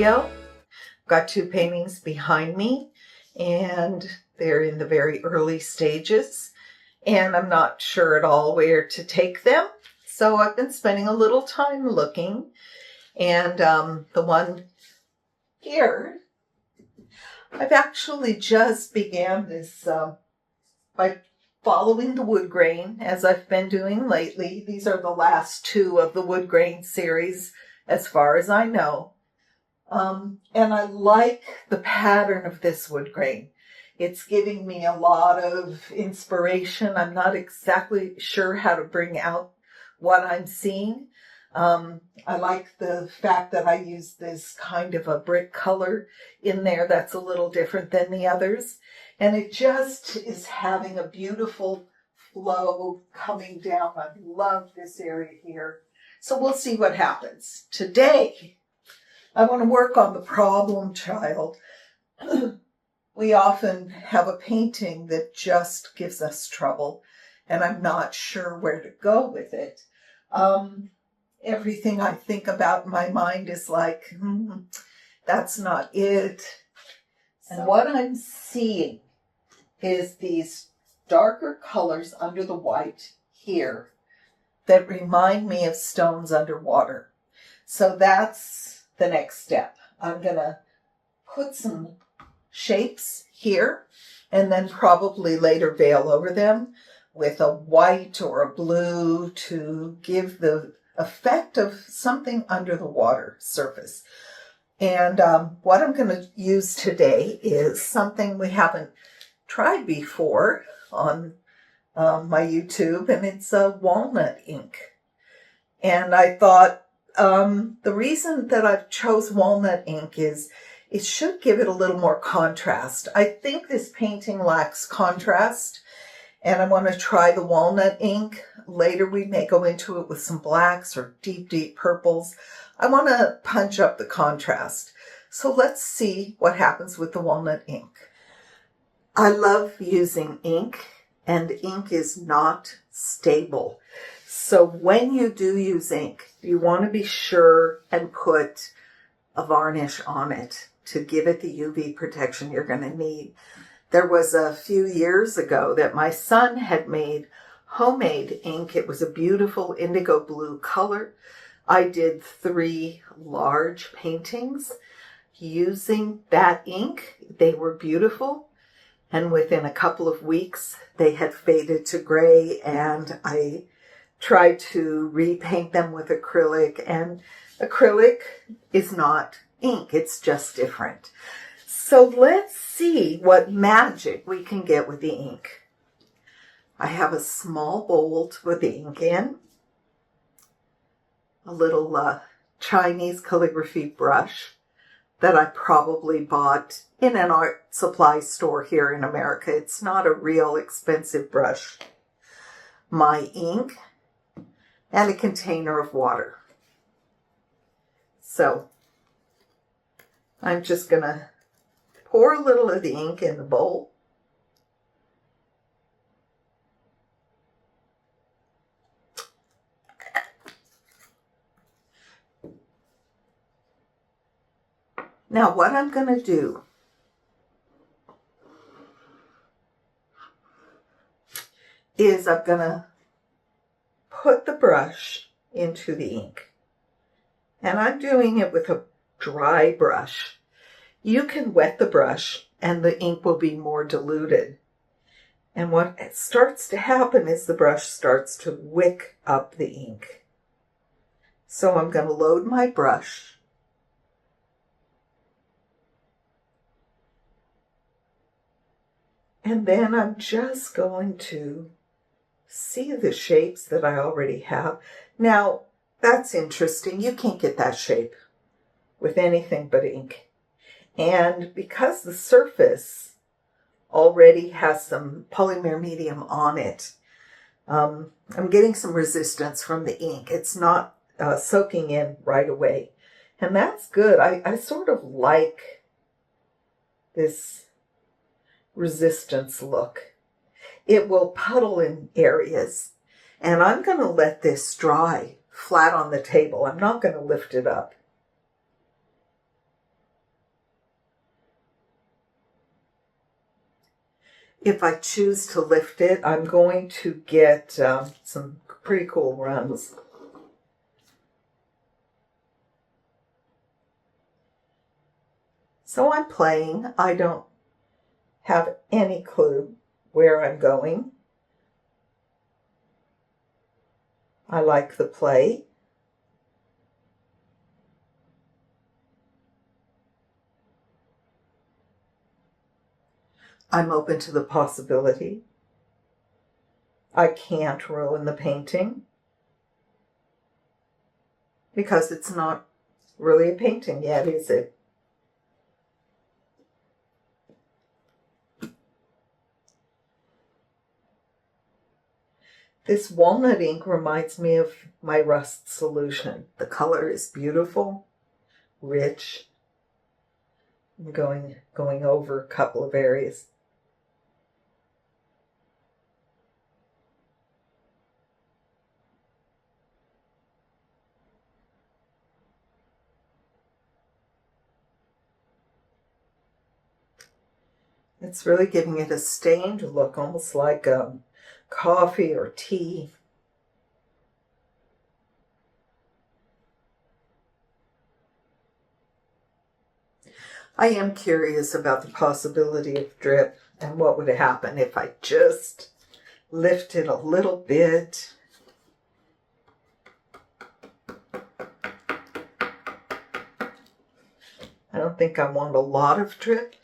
video. I've got two paintings behind me and they're in the very early stages and I'm not sure at all where to take them. So I've been spending a little time looking, and the one here, I've actually just began this by following the wood grain as I've been doing lately. These are the last two of the wood grain series as far as I know. And I like the pattern of this wood grain. It's giving me a lot of inspiration. I'm not exactly sure how to bring out what I'm seeing. I like the fact that I use this kind of a brick color in there that's a little different than the others. And it just is having a beautiful flow coming down. I love this area here. So we'll see what happens. Today, I want to work on the problem child. We often have a painting that just gives us trouble, and I'm not sure where to go with it. Everything I think about in my mind is like, that's not it. And what I'm seeing is these darker colors under the white here that remind me of stones underwater. So that's the next step. I'm going to put some shapes here and then probably later veil over them with a white or a blue to give the effect of something under the water surface. And what I'm going to use today is something we haven't tried before on my YouTube, and it's a Walnut Ink. And I thought the reason that I've chose Walnut Ink is it should give it a little more contrast. I think this painting lacks contrast, and I want to try the Walnut Ink. Later we may go into it with some blacks or deep, deep purples. I want to punch up the contrast. So let's see what happens with the Walnut Ink. I love using ink, and ink is not stable. So when you do use ink, you want to be sure and put a varnish on it to give it the UV protection you're going to need. There was a few years ago that my son had made homemade ink. It was a beautiful indigo blue color. I did 3 large paintings using that ink. They were beautiful. And within a couple of weeks, they had faded to gray, and I tried to repaint them with acrylic, and acrylic is not ink. It's just different. So let's see what magic we can get with the ink. I have a small bowl to put the ink in, a little Chinese calligraphy brush that I probably bought in an art supply store here in America. It's not a real expensive brush. My ink and a container of water. So I'm just going to pour a little of the ink in the bowl. Now what I'm going to do is I'm going to put the brush into the ink. And I'm doing it with a dry brush. You can wet the brush and the ink will be more diluted. And what starts to happen is the brush starts to wick up the ink. So I'm going to load my brush. And then I'm just going to see the shapes that I already have. Now, that's interesting. You can't get that shape with anything but ink. And because the surface already has some polymer medium on it, I'm getting some resistance from the ink. It's not soaking in right away. And that's good. I sort of like this resistance look. It will puddle in areas, and I'm going to let this dry flat on the table. I'm not going to lift it up. if I choose to lift it, I'm going to get some pretty cool runs. So I'm playing. I don't have any clue where I'm going. I like the play. I'm open to the possibility. I can't ruin the painting because it's not really a painting yet, is it? This walnut ink reminds me of my rust solution. The color is beautiful, rich. I'm going over a couple of areas. It's really giving it a stained look, almost like coffee or tea. I am curious about the possibility of drip and what would happen if I just lifted a little bit. I don't think I want a lot of drip.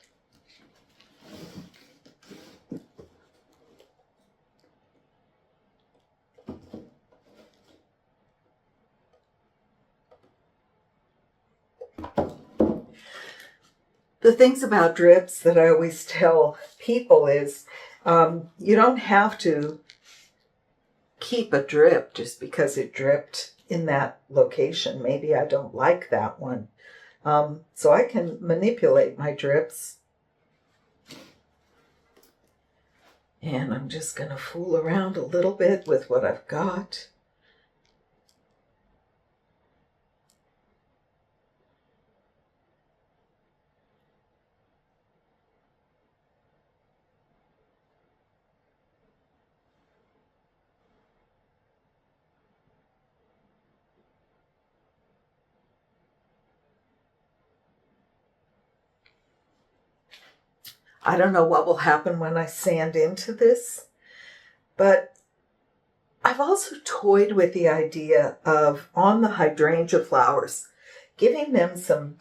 The things about drips that I always tell people is you don't have to keep a drip just because it dripped in that location. Maybe I don't like that one. So I can manipulate my drips. And I'm just going to fool around a little bit with what I've got. I don't know what will happen when I sand into this, but I've also toyed with the idea of, on the hydrangea flowers, giving them some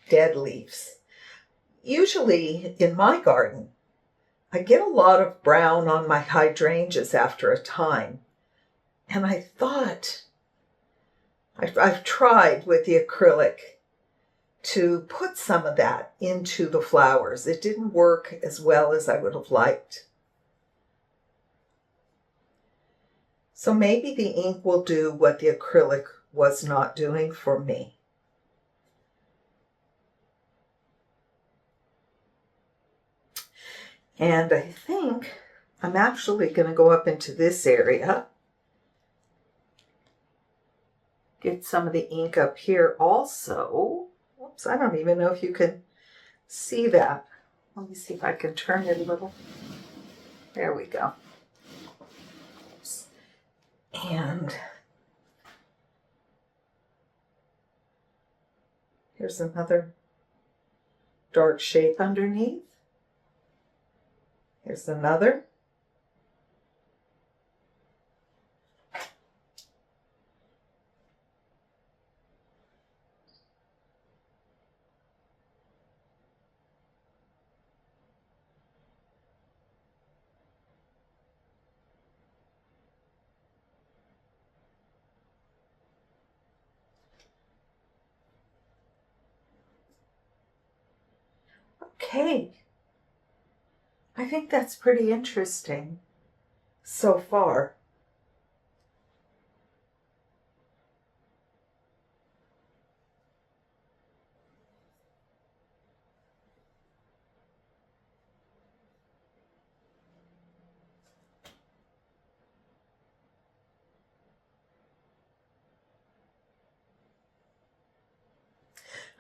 dead leaves. Usually in my garden, I get a lot of brown on my hydrangeas after a time. And I thought, I've tried with the acrylic to put some of that into the flowers. It didn't work as well as I would have liked. So maybe the ink will do what the acrylic was not doing for me. And I think I'm actually going to go up into this area, get some of the ink up here also. Oops, I don't even know if you can see that. Let me see if I can turn it a little. There we go. And here's another dark shape underneath. Here's another. Okay. I think that's pretty interesting so far.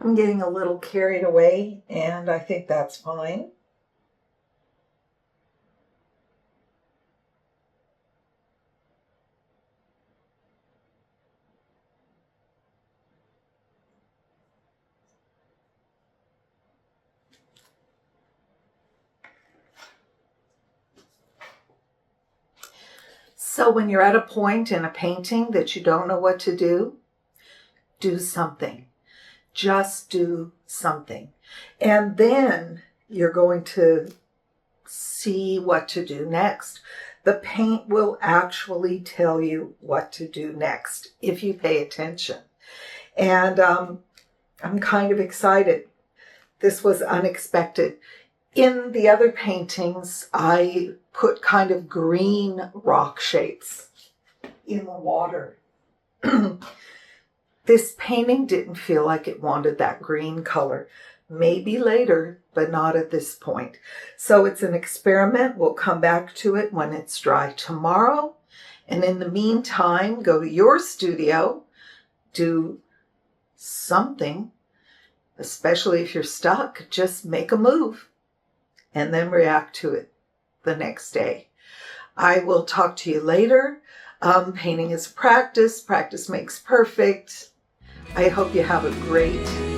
I'm getting a little carried away, and I think that's fine. So when you're at a point in a painting that you don't know what to do something. Just do something. And then you're going to see what to do next. The paint will actually tell you what to do next if you pay attention. And I'm kind of excited. This was unexpected. In the other paintings, I put kind of green rock shapes in the water. This painting didn't feel like it wanted that green color. Maybe later, but not at this point. So it's an experiment. We'll come back to it when it's dry tomorrow. And in the meantime, go to your studio, do something, especially if you're stuck, just make a move and then react to it the next day. I will talk to you later. Painting is practice. Practice makes perfect. I hope you have a great evening.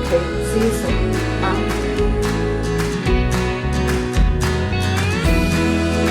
Okay, see you soon.